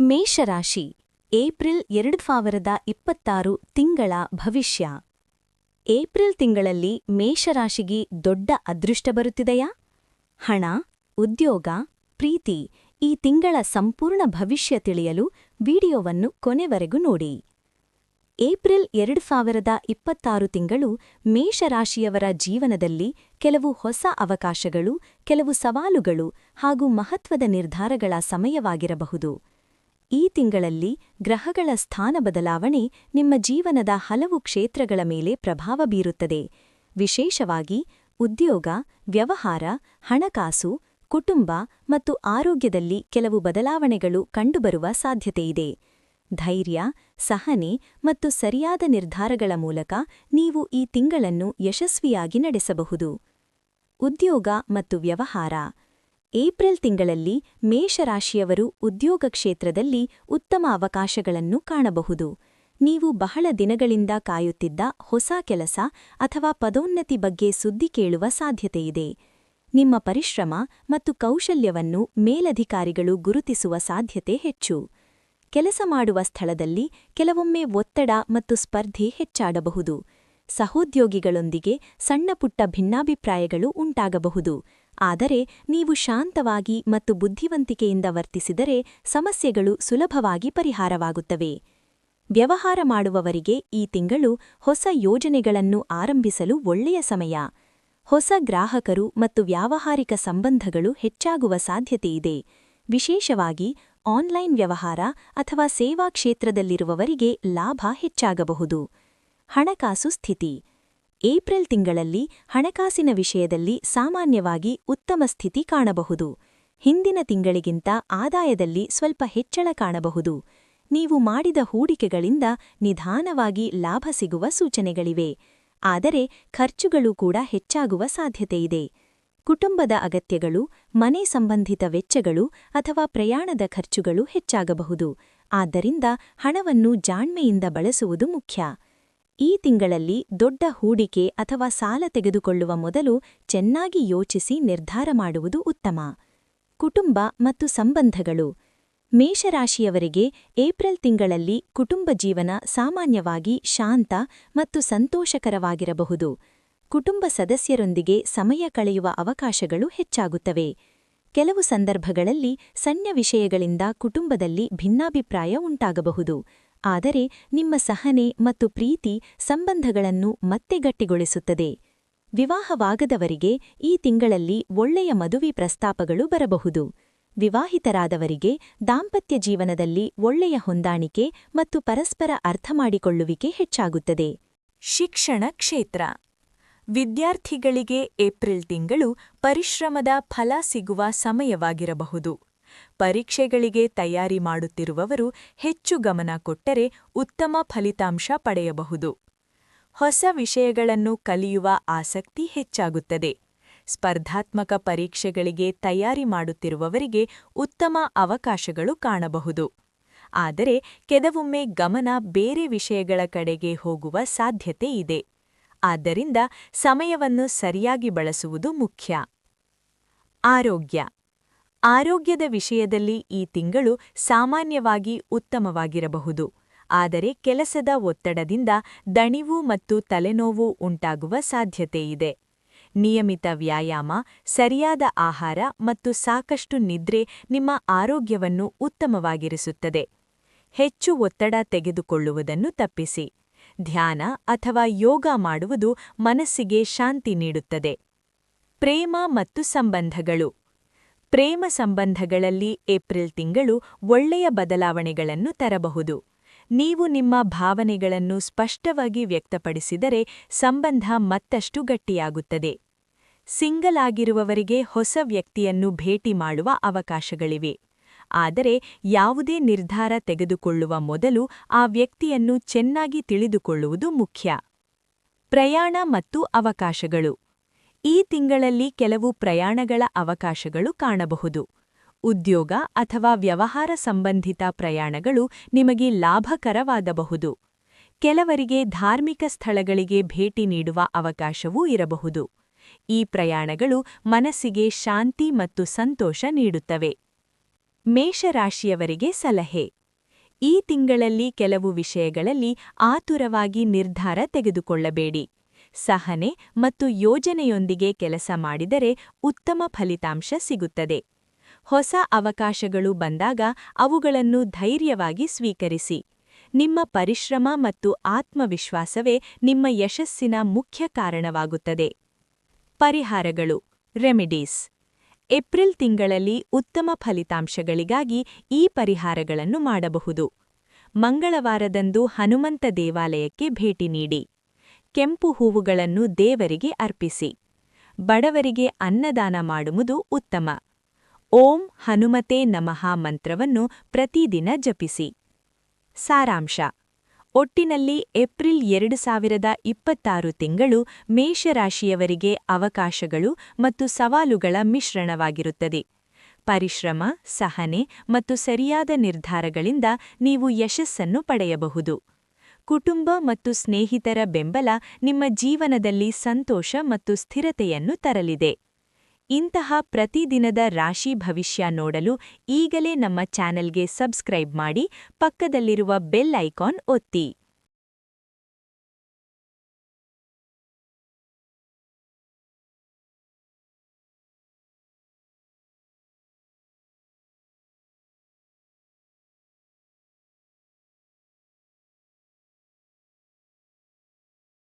ಮೇಷರಾಶಿ ಏಪ್ರಿಲ್ 2026 ತಿಂಗಳ ಭವಿಷ್ಯ. ಏಪ್ರಿಲ್ ತಿಂಗಳಲ್ಲಿ ಮೇಷರಾಶಿಗೆ ದೊಡ್ಡ ಅದೃಷ್ಟ ಬರುತ್ತಿದೆಯಾ? ಹಣ, ಉದ್ಯೋಗ, ಪ್ರೀತಿ ಈ ತಿಂಗಳ ಸಂಪೂರ್ಣ ಭವಿಷ್ಯ ತಿಳಿಯಲು ವಿಡಿಯೋವನ್ನು ಕೊನೆವರೆಗೂ ನೋಡಿ. ಏಪ್ರಿಲ್ 2026 ತಿಂಗಳು ಮೇಷರಾಶಿಯವರ ಜೀವನದಲ್ಲಿ ಕೆಲವು ಹೊಸ ಅವಕಾಶಗಳು, ಕೆಲವು ಸವಾಲುಗಳು ಹಾಗೂ ಮಹತ್ವದ ನಿರ್ಧಾರಗಳ ಸಮಯವಾಗಿರಬಹುದು. ಈ ತಿಂಗಳಲ್ಲಿ ಗ್ರಹಗಳ ಸ್ಥಾನ ಬದಲಾವಣೆ ನಿಮ್ಮ ಜೀವನದ ಹಲವು ಕ್ಷೇತ್ರಗಳ ಮೇಲೆ ಪ್ರಭಾವ ಬೀರುತ್ತದೆ. ವಿಶೇಷವಾಗಿ ಉದ್ಯೋಗ, ವ್ಯವಹಾರ, ಹಣಕಾಸು, ಕುಟುಂಬ ಮತ್ತು ಆರೋಗ್ಯದಲ್ಲಿ ಕೆಲವು ಬದಲಾವಣೆಗಳು ಕಂಡುಬರುವ ಸಾಧ್ಯತೆಯಿದೆ. ಧೈರ್ಯ, ಸಹನೆ ಮತ್ತು ಸರಿಯಾದ ನಿರ್ಧಾರಗಳ ಮೂಲಕ ನೀವು ಈ ತಿಂಗಳನ್ನು ಯಶಸ್ವಿಯಾಗಿ ನಡೆಸಬಹುದು. ಉದ್ಯೋಗ ಮತ್ತು ವ್ಯವಹಾರ. ಏಪ್ರಿಲ್ ತಿಂಗಳಲ್ಲಿ ಮೇಷರಾಶಿಯವರು ಉದ್ಯೋಗ ಕ್ಷೇತ್ರದಲ್ಲಿ ಉತ್ತಮ ಅವಕಾಶಗಳನ್ನು ಕಾಣಬಹುದು. ನೀವು ಬಹಳ ದಿನಗಳಿಂದ ಕಾಯುತ್ತಿದ್ದ ಹೊಸ ಕೆಲಸ ಅಥವಾ ಪದೋನ್ನತಿ ಬಗ್ಗೆ ಸುದ್ದಿ ಕೇಳುವ ಸಾಧ್ಯತೆಯಿದೆ. ನಿಮ್ಮ ಪರಿಶ್ರಮ ಮತ್ತು ಕೌಶಲ್ಯವನ್ನು ಮೇಲಧಿಕಾರಿಗಳು ಗುರುತಿಸುವ ಸಾಧ್ಯತೆ ಹೆಚ್ಚು. ಕೆಲಸ ಮಾಡುವ ಸ್ಥಳದಲ್ಲಿ ಕೆಲವೊಮ್ಮೆ ಒತ್ತಡ ಮತ್ತು ಸ್ಪರ್ಧೆ ಹೆಚ್ಚಾಡಬಹುದು. ಸಹೋದ್ಯೋಗಿಗಳೊಂದಿಗೆ ಸಣ್ಣಪುಟ್ಟ ಭಿನ್ನಾಭಿಪ್ರಾಯಗಳು ಉಂಟಾಗಬಹುದು. ಆದರೆ ನೀವು ಶಾಂತವಾಗಿ ಮತ್ತು ಬುದ್ಧಿವಂತಿಕೆಯಿಂದ ವರ್ತಿಸಿದರೆ ಸಮಸ್ಯೆಗಳು ಸುಲಭವಾಗಿ ಪರಿಹಾರವಾಗುತ್ತವೆ. ವ್ಯವಹಾರ ಮಾಡುವವರಿಗೆ ಈ ತಿಂಗಳು ಹೊಸ ಯೋಜನೆಗಳನ್ನು ಆರಂಭಿಸಲು ಒಳ್ಳೆಯ ಸಮಯ. ಹೊಸ ಗ್ರಾಹಕರು ಮತ್ತು ವ್ಯಾವಹಾರಿಕ ಸಂಬಂಧಗಳು ಹೆಚ್ಚಾಗುವ ಸಾಧ್ಯತೆಯಿದೆ. ವಿಶೇಷವಾಗಿ ಆನ್ಲೈನ್ ವ್ಯವಹಾರ ಅಥವಾ ಸೇವಾ ಕ್ಷೇತ್ರದಲ್ಲಿರುವವರಿಗೆ ಲಾಭ ಹೆಚ್ಚಾಗಬಹುದು. ಹಣಕಾಸು ಸ್ಥಿತಿ. ಏಪ್ರಿಲ್ ತಿಂಗಳಲ್ಲಿ ಹಣಕಾಸಿನ ವಿಷಯದಲ್ಲಿ ಸಾಮಾನ್ಯವಾಗಿ ಉತ್ತಮ ಸ್ಥಿತಿ ಕಾಣಬಹುದು. ಹಿಂದಿನ ತಿಂಗಳಿಗಿಂತ ಆದಾಯದಲ್ಲಿ ಸ್ವಲ್ಪ ಹೆಚ್ಚಳ ಕಾಣಬಹುದು. ನೀವು ಮಾಡಿದ ಹೂಡಿಕೆಗಳಿಂದ ನಿಧಾನವಾಗಿ ಲಾಭ ಸಿಗುವ ಸೂಚನೆಗಳಿವೆ. ಆದರೆ ಖರ್ಚುಗಳು ಕೂಡ ಹೆಚ್ಚಾಗುವ ಸಾಧ್ಯತೆಯಿದೆ. ಕುಟುಂಬದ ಅಗತ್ಯಗಳು, ಮನೆ ಸಂಬಂಧಿತ ವೆಚ್ಚಗಳು ಅಥವಾ ಪ್ರಯಾಣದ ಖರ್ಚುಗಳು ಹೆಚ್ಚಾಗಬಹುದು. ಆದ್ದರಿಂದ ಹಣವನ್ನು ಜಾಣ್ಮೆಯಿಂದ ಬಳಸುವುದು ಮುಖ್ಯ. ಈ ತಿಂಗಳಲ್ಲಿ ದೊಡ್ಡ ಹೂಡಿಕೆ ಅಥವಾ ಸಾಲ ತೆಗೆದುಕೊಳ್ಳುವ ಮೊದಲು ಚೆನ್ನಾಗಿ ಯೋಚಿಸಿ ನಿರ್ಧಾರ ಮಾಡುವುದು ಉತ್ತಮ. ಕುಟುಂಬ ಮತ್ತು ಸಂಬಂಧಗಳು. ಮೇಷರಾಶಿಯವರಿಗೆ ಏಪ್ರಿಲ್ ತಿಂಗಳಲ್ಲಿ ಕುಟುಂಬ ಜೀವನ ಸಾಮಾನ್ಯವಾಗಿ ಶಾಂತ ಮತ್ತು ಸಂತೋಷಕರವಾಗಿರಬಹುದು. ಕುಟುಂಬ ಸದಸ್ಯರೊಂದಿಗೆ ಸಮಯ ಕಳೆಯುವ ಅವಕಾಶಗಳು ಹೆಚ್ಚಾಗುತ್ತವೆ. ಕೆಲವು ಸಂದರ್ಭಗಳಲ್ಲಿ ಸಣ್ಣ ವಿಷಯಗಳಿಂದ ಕುಟುಂಬದಲ್ಲಿ ಭಿನ್ನಾಭಿಪ್ರಾಯ ಉಂಟಾಗಬಹುದು. ಆದರೆ ನಿಮ್ಮ ಸಹನೆ ಮತ್ತು ಪ್ರೀತಿ ಸಂಬಂಧಗಳನ್ನು ಮತ್ತೆ ಗಟ್ಟಿಗೊಳಿಸುತ್ತದೆ. ವಿವಾಹವಾಗದವರಿಗೆ ಈ ತಿಂಗಳಲ್ಲಿ ಒಳ್ಳೆಯ ಮದುವೆ ಪ್ರಸ್ತಾಪಗಳು ಬರಬಹುದು. ವಿವಾಹಿತರಾದವರಿಗೆ ದಾಂಪತ್ಯ ಜೀವನದಲ್ಲಿ ಒಳ್ಳೆಯ ಹೊಂದಾಣಿಕೆ ಮತ್ತು ಪರಸ್ಪರ ಅರ್ಥಮಾಡಿಕೊಳ್ಳುವಿಕೆ ಹೆಚ್ಚಾಗುತ್ತದೆ. ಶಿಕ್ಷಣ ಕ್ಷೇತ್ರ. ವಿದ್ಯಾರ್ಥಿಗಳಿಗೆ ಏಪ್ರಿಲ್ ತಿಂಗಳು ಪರಿಶ್ರಮದ ಫಲ ಸಿಗುವ ಸಮಯವಾಗಿರಬಹುದು. ಪರೀಕ್ಷೆಗಳಿಗೆ ತಯಾರಿ ಮಾಡುತ್ತಿರುವವರು ಹೆಚ್ಚು ಗಮನ ಕೊಟ್ಟರೆ ಉತ್ತಮ ಫಲಿತಾಂಶ ಪಡೆಯಬಹುದು. ಹೊಸ ವಿಷಯಗಳನ್ನು ಕಲಿಯುವ ಆಸಕ್ತಿ ಹೆಚ್ಚಾಗುತ್ತದೆ. ಸ್ಪರ್ಧಾತ್ಮಕ ಪರೀಕ್ಷೆಗಳಿಗೆ ತಯಾರಿ ಮಾಡುತ್ತಿರುವವರಿಗೆ ಉತ್ತಮ ಅವಕಾಶಗಳು ಕಾಣಬಹುದು. ಆದರೆ ಕೆಲವೊಮ್ಮೆ ಗಮನ ಬೇರೆ ವಿಷಯಗಳ ಕಡೆಗೆ ಹೋಗುವ ಸಾಧ್ಯತೆ ಇದೆ. ಆದ್ದರಿಂದ ಸಮಯವನ್ನು ಸರಿಯಾಗಿ ಬಳಸುವುದು ಮುಖ್ಯ. ಆರೋಗ್ಯ. ಆರೋಗ್ಯದ ವಿಷಯದಲ್ಲಿ ಈ ತಿಂಗಳು ಸಾಮಾನ್ಯವಾಗಿ ಉತ್ತಮವಾಗಿರಬಹುದು. ಆದರೆ ಕೆಲಸದ ಒತ್ತಡದಿಂದ ದಣಿವು ಮತ್ತು ತಲೆನೋವು ಉಂಟಾಗುವ ಸಾಧ್ಯತೆಯಿದೆ. ನಿಯಮಿತ ವ್ಯಾಯಾಮ, ಸರಿಯಾದ ಆಹಾರ ಮತ್ತು ಸಾಕಷ್ಟು ನಿದ್ರೆ ನಿಮ್ಮ ಆರೋಗ್ಯವನ್ನು ಉತ್ತಮವಾಗಿರಿಸುತ್ತದೆ. ಹೆಚ್ಚು ಒತ್ತಡ ತೆಗೆದುಕೊಳ್ಳುವುದನ್ನು ತಪ್ಪಿಸಿ. ಧ್ಯಾನ ಅಥವಾ ಯೋಗ ಮಾಡುವುದು ಮನಸ್ಸಿಗೆ ಶಾಂತಿ ನೀಡುತ್ತದೆ. ಪ್ರೇಮ ಮತ್ತು ಸಂಬಂಧಗಳು. ಪ್ರೇಮ ಸಂಬಂಧಗಳಲ್ಲಿ ಏಪ್ರಿಲ್ ತಿಂಗಳು ಒಳ್ಳೆಯ ಬದಲಾವಣೆಗಳನ್ನು ತರಬಹುದು. ನೀವು ನಿಮ್ಮ ಭಾವನೆಗಳನ್ನು ಸ್ಪಷ್ಟವಾಗಿ ವ್ಯಕ್ತಪಡಿಸಿದರೆ ಸಂಬಂಧ ಮತ್ತಷ್ಟು ಗಟ್ಟಿಯಾಗುತ್ತದೆ. ಸಿಂಗಲ್ ಆಗಿರುವವರಿಗೆ ಹೊಸ ವ್ಯಕ್ತಿಯನ್ನು ಭೇಟಿ ಮಾಡುವ ಅವಕಾಶಗಳಿವೆ. ಆದರೆ ಯಾವುದೇ ನಿರ್ಧಾರ ತೆಗೆದುಕೊಳ್ಳುವ ಮೊದಲು ಆ ವ್ಯಕ್ತಿಯನ್ನು ಚೆನ್ನಾಗಿ ತಿಳಿದುಕೊಳ್ಳುವುದು ಮುಖ್ಯ. ಪ್ರಯಾಣ ಮತ್ತು ಅವಕಾಶಗಳು. ಈ ತಿಂಗಳಲ್ಲಿ ಕೆಲವು ಪ್ರಯಾಣಗಳ ಅವಕಾಶಗಳು ಕಾಣಬಹುದು. ಉದ್ಯೋಗ ಅಥವಾ ವ್ಯವಹಾರ ಸಂಬಂಧಿತ ಪ್ರಯಾಣಗಳು ನಿಮಗೆ ಲಾಭಕರವಾಗಬಹುದು. ಕೆಲವರಿಗೆ ಧಾರ್ಮಿಕ ಸ್ಥಳಗಳಿಗೆ ಭೇಟಿ ನೀಡುವ ಅವಕಾಶವೂ ಇರಬಹುದು. ಈ ಪ್ರಯಾಣಗಳು ಮನಸ್ಸಿಗೆ ಶಾಂತಿ ಮತ್ತು ಸಂತೋಷ ನೀಡುತ್ತವೆ. ಮೇಷರಾಶಿಯವರಿಗೆ ಸಲಹೆ. ಈ ತಿಂಗಳಲ್ಲಿ ಕೆಲವು ವಿಷಯಗಳಲ್ಲಿ ಆತುರವಾಗಿ ನಿರ್ಧಾರ ತೆಗೆದುಕೊಳ್ಳಬೇಡಿ. ಸಹನೆ ಮತ್ತು ಯೋಜನೆಯೊಂದಿಗೆ ಕೆಲಸ ಮಾಡಿದರೆ ಉತ್ತಮ ಫಲಿತಾಂಶ ಸಿಗುತ್ತದೆ. ಹೊಸ ಅವಕಾಶಗಳು ಬಂದಾಗ ಅವುಗಳನ್ನು ಧೈರ್ಯವಾಗಿ ಸ್ವೀಕರಿಸಿ. ನಿಮ್ಮ ಪರಿಶ್ರಮ ಮತ್ತು ಆತ್ಮವಿಶ್ವಾಸವೇ ನಿಮ್ಮ ಯಶಸ್ಸಿನ ಮುಖ್ಯ ಕಾರಣವಾಗುತ್ತದೆ. ಪರಿಹಾರಗಳು ರೆಮಿಡೀಸ್. ಏಪ್ರಿಲ್ ತಿಂಗಳಲ್ಲಿ ಉತ್ತಮ ಫಲಿತಾಂಶಗಳಿಗಾಗಿ ಈ ಪರಿಹಾರಗಳನ್ನು ಮಾಡಬಹುದು. ಮಂಗಳವಾರದಂದು ಹನುಮಂತ ದೇವಾಲಯಕ್ಕೆ ಭೇಟಿ ನೀಡಿ. ಕೆಂಪು ಹೂವುಗಳನ್ನು ದೇವರಿಗೆ ಅರ್ಪಿಸಿ. ಬಡವರಿಗೆ ಅನ್ನದಾನ ಮಾಡುವುದು ಉತ್ತಮ. ಓಂ ಹನುಮತೆ ನಮಃ ಮಂತ್ರವನ್ನು ಪ್ರತಿದಿನ ಜಪಿಸಿ. ಸಾರಾಂಶ. ಒಟ್ಟಿನಲ್ಲಿ ಏಪ್ರಿಲ್ 2026 ತಿಂಗಳು ಮೇಷರಾಶಿಯವರಿಗೆ ಅವಕಾಶಗಳು ಮತ್ತು ಸವಾಲುಗಳ ಮಿಶ್ರಣವಾಗಿರುತ್ತದೆ. ಪರಿಶ್ರಮ, ಸಹನೆ ಮತ್ತು ಸರಿಯಾದ ನಿರ್ಧಾರಗಳಿಂದ ನೀವು ಯಶಸ್ಸನ್ನು ಪಡೆಯಬಹುದು. ಕುಟುಂಬ ಮತ್ತು ಸ್ನೇಹಿತರ ಬೆಂಬಲ ನಿಮ್ಮ ಜೀವನದಲ್ಲಿ ಸಂತೋಷ ಮತ್ತು ಸ್ಥಿರತೆಯನ್ನು ತರಲಿದೆ. ಇಂತಹ ಪ್ರತಿದಿನದ ರಾಶಿ ಭವಿಷ್ಯ ನೋಡಲು ಈಗಲೇ ನಮ್ಮ ಚಾನೆಲ್ಗೆ ಸಬ್ಸ್ಕ್ರೈಬ್ ಮಾಡಿ, ಪಕ್ಕದಲ್ಲಿರುವ ಬೆಲ್ ಐಕಾನ್ ಒತ್ತಿ.